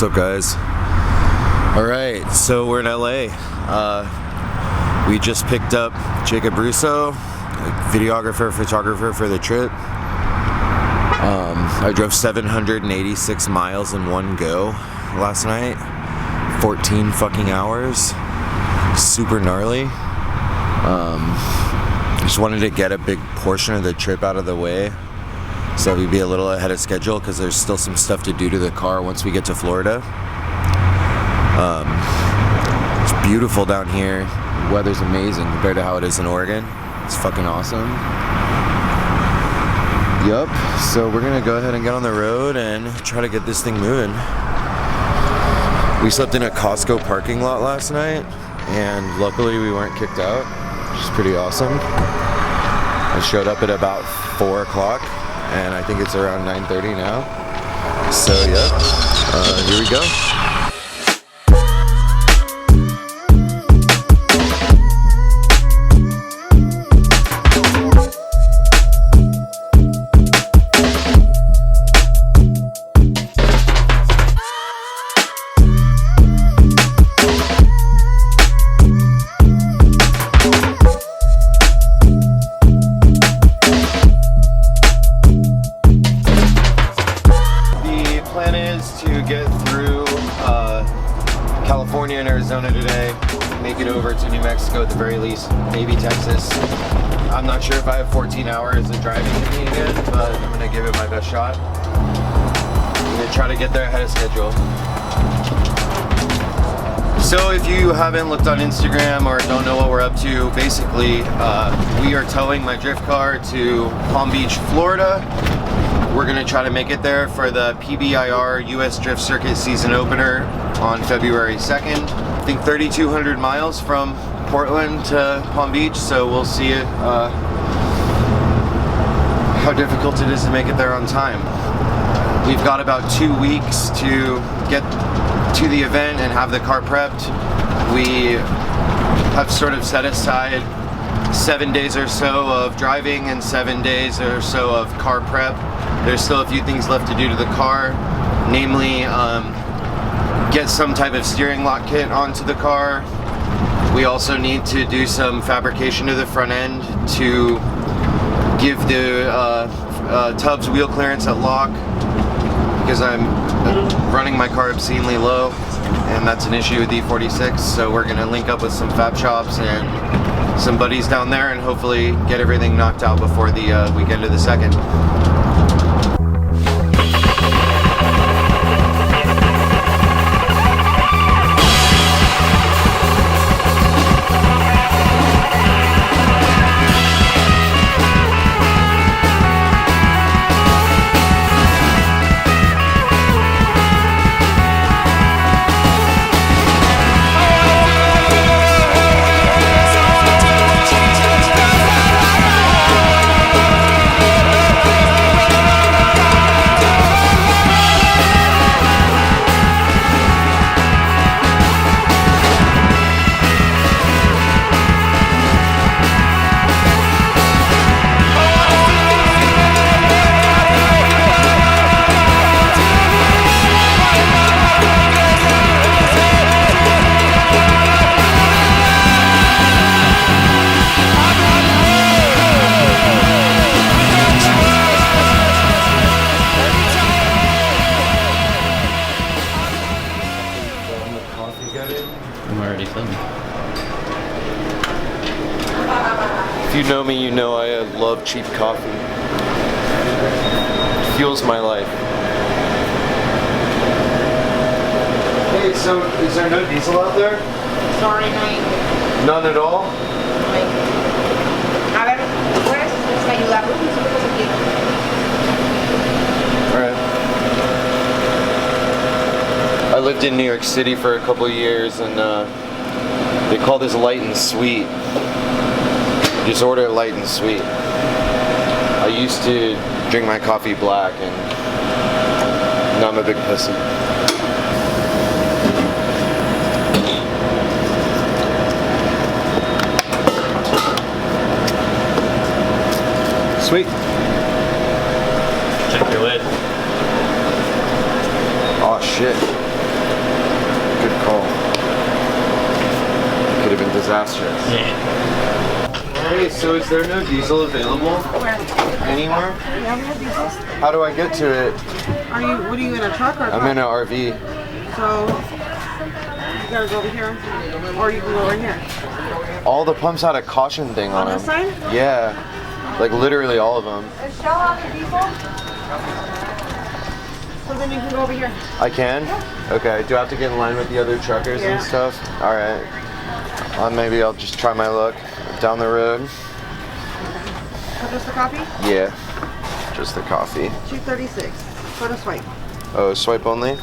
What's up, guys? Alright, so we're in LA. We just picked up Jacob Russo, videographer, photographer for the trip. I drove 786 miles in one go last night. 14 fucking hours. Super gnarly. Just wanted to get a big portion of the trip out of the way so we'd be a little ahead of schedule because there's still some stuff to do to the car once we get to Florida. It's beautiful down here. The weather's amazing compared to how it is in Oregon. It's fucking awesome. Yup, so we're gonna go ahead and get on the road and try to get this thing moving. We slept in a Costco parking lot last night and luckily we weren't kicked out, which is pretty awesome. I showed up at about 4 o'clock and I think it's around 9:30 now. So yeah, here we go. California and Arizona today, make it over to New Mexico at the very least, maybe Texas. I'm not sure if I have 14 hours of driving to me again, but I'm gonna give it my best shot. I'm gonna try to get there ahead of schedule. So if you haven't looked on Instagram or don't know what we're up to, basically we are towing my drift car to Palm Beach, Florida. We're gonna try to make it there for the PBIR US Drift Circuit season opener on February 2nd. I think 3,200 miles from Portland to Palm Beach, so we'll see how difficult it is to make it there on time. We've got about 2 weeks to get to the event and have the car prepped. We have sort of set aside 7 days or so of driving and 7 days or so of car prep. There's still a few things left to do to the car, namely get some type of steering lock kit onto the car. We also need to do some fabrication to the front end to give the tubs wheel clearance at lock because I'm running my car obscenely low and that's an issue with E46, so we're going to link up with some fab shops and some buddies down there and hopefully get everything knocked out before the weekend of the 2nd. I'm already filming. If you know me, you know I love cheap coffee. It fuels my life. Hey, so is there no diesel out there? Sorry, no hay. None at all? No hay. A ver, ¿puedes ayudarlo? Alright. I lived in New York City for a couple of years and they call this light and sweet. Just order light and sweet. I used to drink my coffee black and now I'm a big pussy. Sweet. Check your lid. Oh shit. disastrous. Yeah. Hey, so is there no diesel available Where? anywhere? Yeah, we have diesels. How do I get to it? What are you in a truck or a I'm car? in an RV. So, you gotta go over here. Or you can go over here. All the pumps had a caution thing on On them. this side? Yeah, like literally all of them. Is Shell out of diesel? So then you can go over here. I can? Okay, do I have to get in line with the other truckers Yeah. and stuff? Alright. Maybe I'll just try my luck down the road. So just the coffee? Yeah, just the coffee. 236. For the swipe. Oh, swipe only? You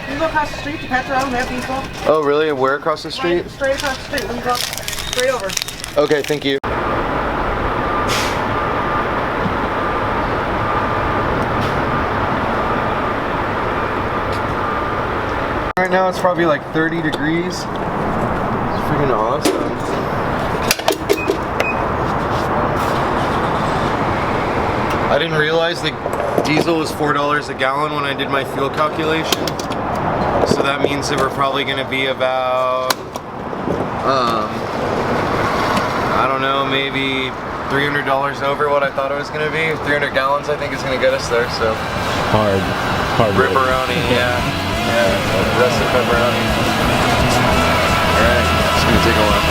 can go across the street to Petro, they have diesel. Oh, really? Where across the street? Right, straight across the street. Then you go straight over. Okay, thank you. Right now it's probably like 30 degrees. It's freaking awesome. I didn't realize the diesel was $4 a gallon when I did my fuel calculation. So that means that we're probably going to be about, I don't know, maybe $300 over what I thought it was going to be. 300 gallons I think is going to get us there, so. Hard Ripperoni, yeah. Yeah, rest of pepperoni. Alright, it's gonna take a while.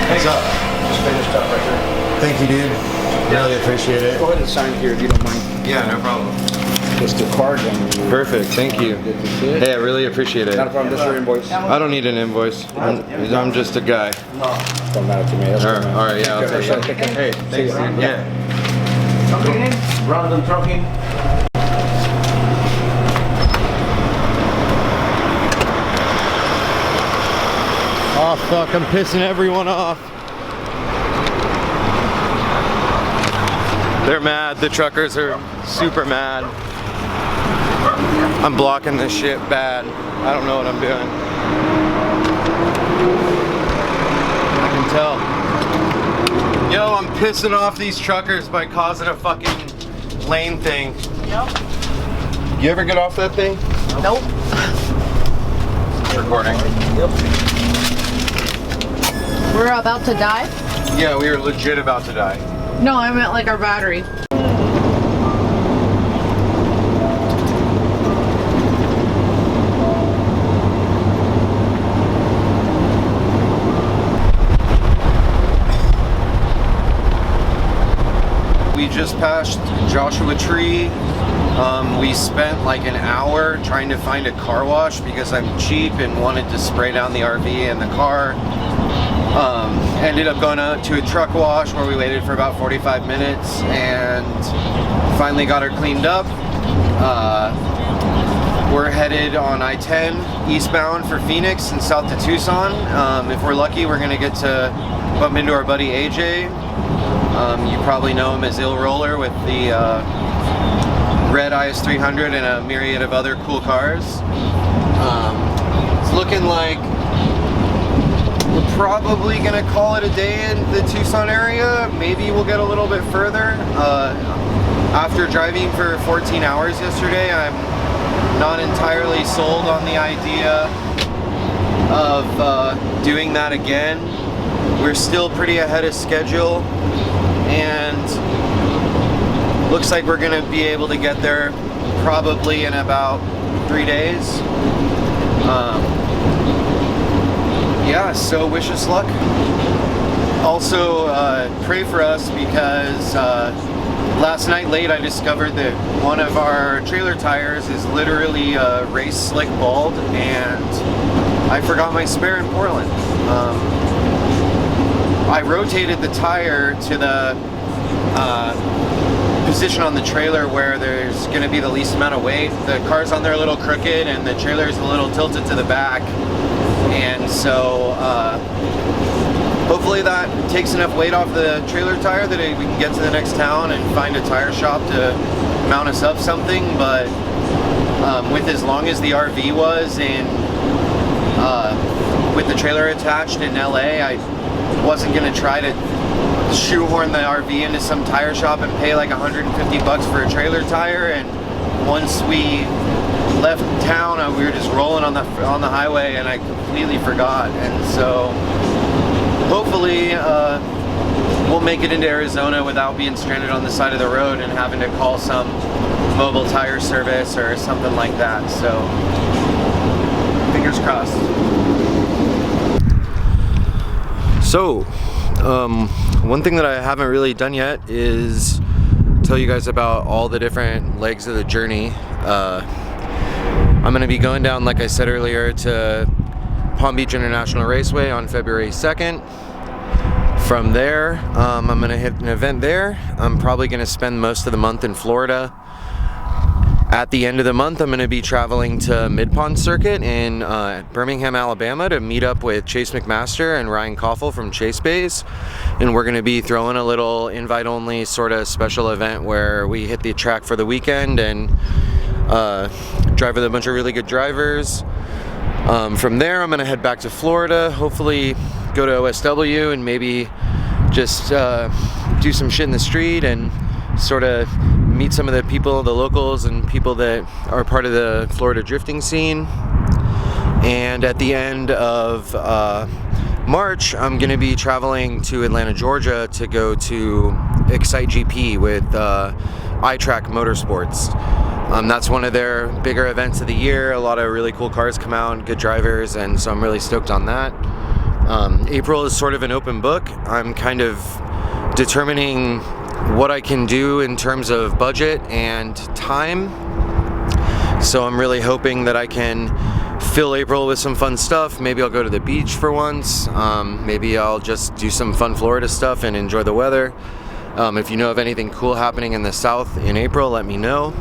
What's up? Just finished up right here. Thank you, dude. Really appreciate it. Go ahead and sign here if you don't mind. Yeah, no problem. Just the card and Perfect, thank you. Good to see it. Hey, I really appreciate it. Not a problem, just your invoice. I don't need an invoice. I'm just a guy. Don't matter to me. That's Alright, fine. alright, yeah, I'll Okay, take it. Hey, thanks, See you. dude. Yeah. Random trucking. Oh fuck, I'm pissing everyone off. They're mad, the truckers are super mad. I'm blocking this shit bad. I don't know what I'm doing. I can tell. Yo, I'm pissing off these truckers by causing a fucking lane thing. Yep. You ever get off that thing? Nope. Recording. We're about to die? Yeah, we are legit about to die. No, I meant like our battery. We just passed Joshua Tree. We spent like an hour trying to find a car wash because I'm cheap and wanted to spray down the RV and the car. Ended up going out to a truck wash where we waited for about 45 minutes and finally got her cleaned up. We're headed on I-10 eastbound for Phoenix and south to Tucson. If we're lucky, we're gonna get to bump into our buddy AJ. You probably know him as Ill Roller with the red IS300 and a myriad of other cool cars. It's looking like we're probably gonna call it a day in the Tucson area. Maybe we'll get a little bit further. After driving for 14 hours yesterday, I'm not entirely sold on the idea of doing that again. We're still pretty ahead of schedule, and looks like we're gonna be able to get there probably in about 3 days. Yeah, so wish us luck. Also, pray for us because last night late I discovered that one of our trailer tires is literally race slick bald, and I forgot my spare in Portland. I rotated the tire to the position on the trailer where there's going to be the least amount of weight. The car's on there a little crooked and the trailer's a little tilted to the back, and so hopefully that takes enough weight off the trailer tire that we can get to the next town and find a tire shop to mount us up something. But with as long as the RV was in with the trailer attached in LA, I wasn't going to try to shoehorn the RV into some tire shop and pay like 150 bucks for a trailer tire. And once we left town, we were just rolling on the highway, and I completely forgot. And so hopefully we'll make it into Arizona without being stranded on the side of the road and having to call some mobile tire service or something like that. So fingers crossed. So one thing that I haven't really done yet is tell you guys about all the different legs of the journey. I'm going to be going down, like I said earlier, to Palm Beach International Raceway on February 2nd. From there, I'm going to hit an event there. I'm probably going to spend most of the month in Florida. At the end of the month, I'm going to be traveling to Mid-Pond Circuit in Birmingham, Alabama to meet up with Chase McMaster and Ryan Koffel from Chase Bays. And we're going to be throwing a little invite-only sort of special event where we hit the track for the weekend and drive with a bunch of really good drivers. From there, I'm going to head back to Florida, hopefully go to OSW and maybe just do some shit in the street and sort of meet some of the people, the locals and people that are part of the Florida drifting scene. And at the end of March, I'm going to be traveling to Atlanta, Georgia to go to Excite GP with iTrack Motorsports. That's one of their bigger events of the year. A lot of really cool cars come out, good drivers, and so I'm really stoked on that. April is sort of an open book. I'm kind of determining what I can do in terms of budget and time. So I'm really hoping that I can fill April with some fun stuff. Maybe I'll go to the beach for once. Maybe I'll just do some fun Florida stuff and enjoy the weather. If you know of anything cool happening in the South in April, let me know.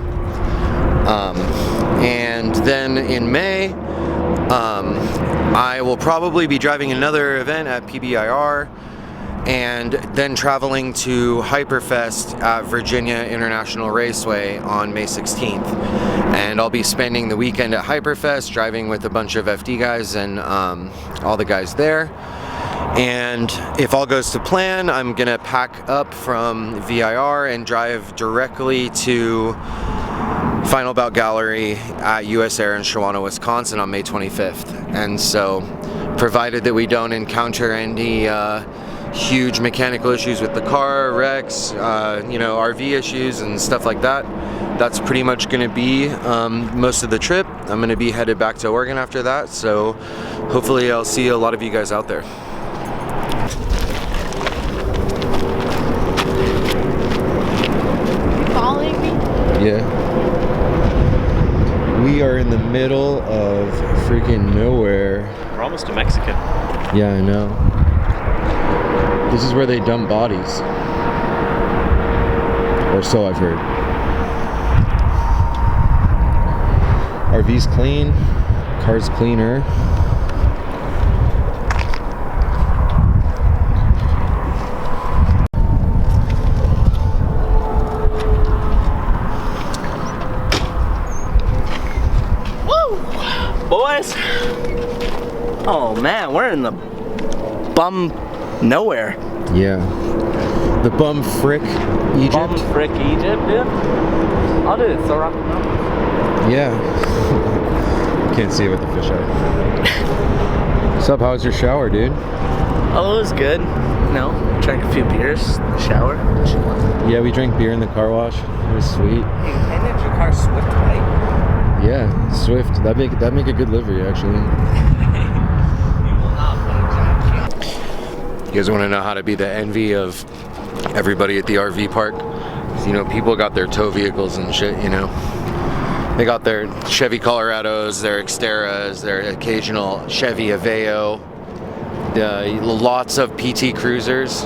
And then in May, I will probably be driving another event at PBIR, and then traveling to Hyperfest at Virginia International Raceway on May 16th. And I'll be spending the weekend at Hyperfest, driving with a bunch of FD guys and all the guys there. And if all goes to plan, I'm gonna pack up from VIR and drive directly to Final Bout Gallery at US Air in Shawano, Wisconsin on May 25th. And so, provided that we don't encounter any huge mechanical issues with the car, wrecks, RV issues and stuff like that, that's pretty much going to be most of the trip. I'm going to be headed back to Oregon after that, so hopefully I'll see a lot of you guys out there. Following me? Yeah. We are in the middle of freaking nowhere. We're almost to Mexico. Yeah, I know. This is where they dump bodies. Or so I've heard. RV's clean. Car's cleaner. Boys! Oh man, we're in the bum nowhere. Yeah. The bum frick Egypt. Bum frick Egypt, dude. I'll do it, so rock and roll. Yeah. Can't see it with the fisheye. What's up? How was your shower, dude? Oh, it was good. You know, drank a few beers, in the shower. Yeah, we drank beer in the car wash. It was sweet. Hey, you painted your car Swift white? Yeah, Swift. That'd make a good livery, actually. You guys want to know how to be the envy of everybody at the RV park? You know, people got their tow vehicles and shit, you know. They got their Chevy Colorados, their Xteras, their occasional Chevy Aveo, lots of PT Cruisers.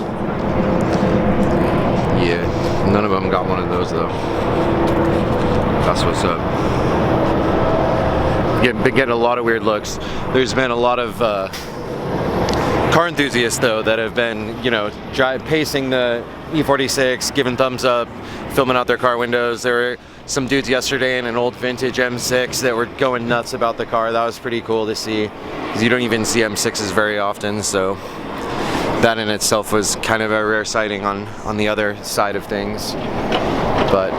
Yeah, none of them got one of those though. That's what's up. Been getting a lot of weird looks. There's been a lot of car enthusiasts though that have been, you know, pacing the E46, giving thumbs up, filming out their car windows. There were some dudes yesterday in an old vintage M6 that were going nuts about the car. That was pretty cool to see, because you don't even see M6s very often, so that in itself was kind of a rare sighting on the other side of things. But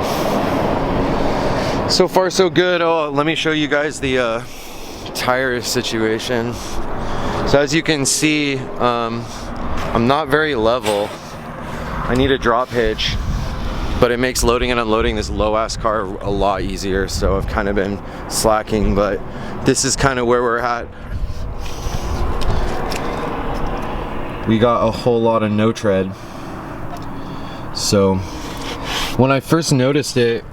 so far so good. Oh, let me show you guys the tire situation. So as you can see, I'm not very level. I need a drop hitch, but it makes loading and unloading this low-ass car a lot easier, so I've kind of been slacking, but this is kind of where we're at. We got a whole lot of no tread. So when I first noticed it,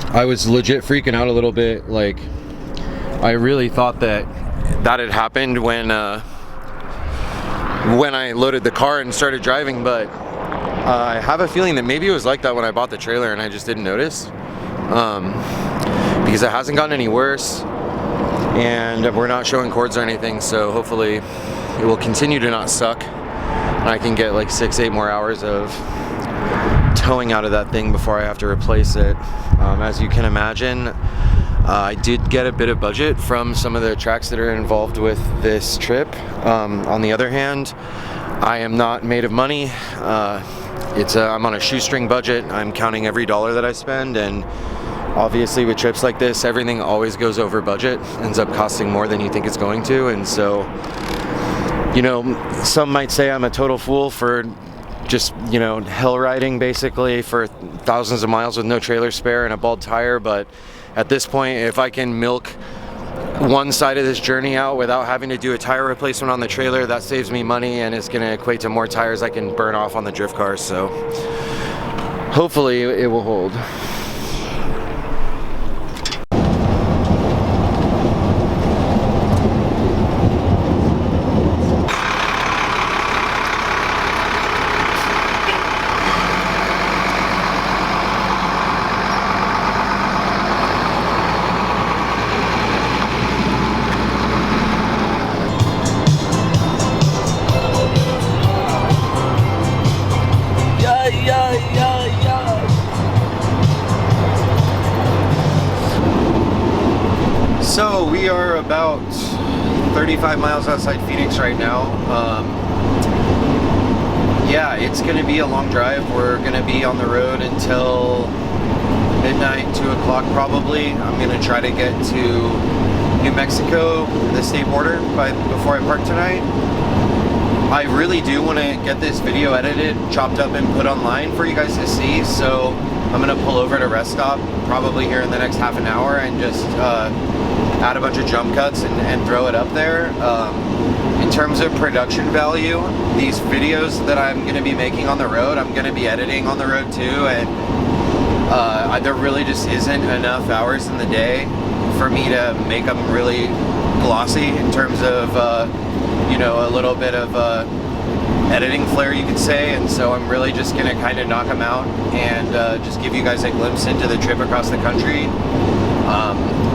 I was legit freaking out a little bit. Like, I really thought that had happened when I loaded the car and started driving, but I have a feeling that maybe it was like that when I bought the trailer and I just didn't notice, because it hasn't gotten any worse and we're not showing cords or anything, so hopefully it will continue to not suck and I can get like 6-8 more hours of towing out of that thing before I have to replace it. As you can imagine, I did get a bit of budget from some of the tracks that are involved with this trip. On the other hand, I am not made of money. I'm on a shoestring budget. I'm counting every dollar that I spend, and obviously with trips like this, everything always goes over budget, ends up costing more than you think it's going to. And so, you know, some might say I'm a total fool for just, you know, hell riding basically for thousands of miles with no trailer spare and a bald tire, but at this point, if I can milk one side of this journey out without having to do a tire replacement on the trailer, that saves me money and it's going to equate to more tires I can burn off on the drift cars. So hopefully it will hold. So we are about 35 miles outside Phoenix right now. Yeah, it's going to be a long drive. We're going to be on the road until midnight, 2 o'clock probably. I'm going to try to get to New Mexico, the state border, before I park tonight. I really do want to get this video edited, chopped up, and put online for you guys to see. So I'm going to pull over to rest stop probably here in the next half an hour and just add a bunch of jump cuts and throw it up there. In terms of production value, these videos that I'm going to be making on the road, I'm going to be editing on the road too, and there really just isn't enough hours in the day for me to make them really glossy in terms of you know, a little bit of editing flair, you could say. And so I'm really just going to kind of knock them out and just give you guys a glimpse into the trip across the country.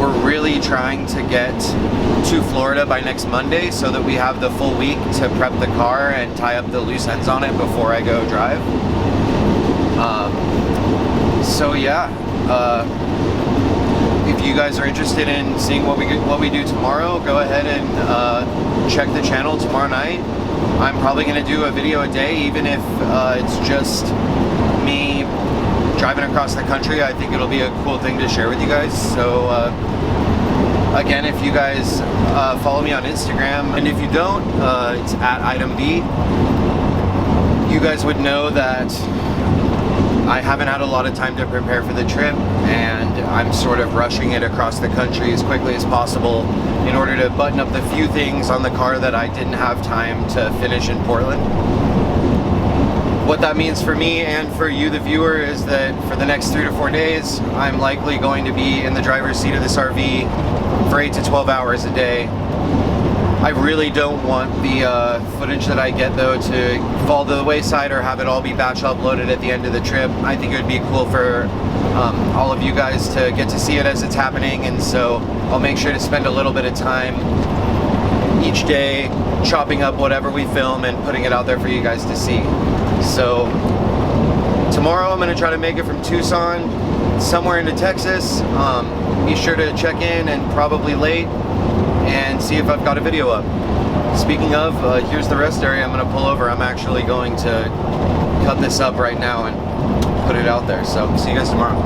We're really trying to get to Florida by next Monday so that we have the full week to prep the car and tie up the loose ends on it before I go drive. So yeah, if you guys are interested in seeing what we do tomorrow, go ahead and check the channel tomorrow night. I'm probably going to do a video a day, even if it's just me driving across the country. I think it'll be a cool thing to share with you guys. So again, if you guys follow me on Instagram, and if you don't, it's at item B, you guys would know that I haven't had a lot of time to prepare for the trip, and I'm sort of rushing it across the country as quickly as possible in order to button up the few things on the car that I didn't have time to finish in Portland. What that means for me and for you, the viewer, is that for the next 3 to 4 days, I'm likely going to be in the driver's seat of this RV for 8 to 12 hours a day. I really don't want the footage that I get, though, to fall to the wayside or have it all be batch uploaded at the end of the trip. I think it would be cool for all of you guys to get to see it as it's happening, and so I'll make sure to spend a little bit of time each day chopping up whatever we film and putting it out there for you guys to see. So tomorrow I'm going to try to make it from Tucson somewhere into Texas. Be sure to check in, and probably late, and see if I've got a video up. Speaking of, here's the rest area. I'm going to pull over. I'm actually going to cut this up right now and put it out there. So see you guys tomorrow.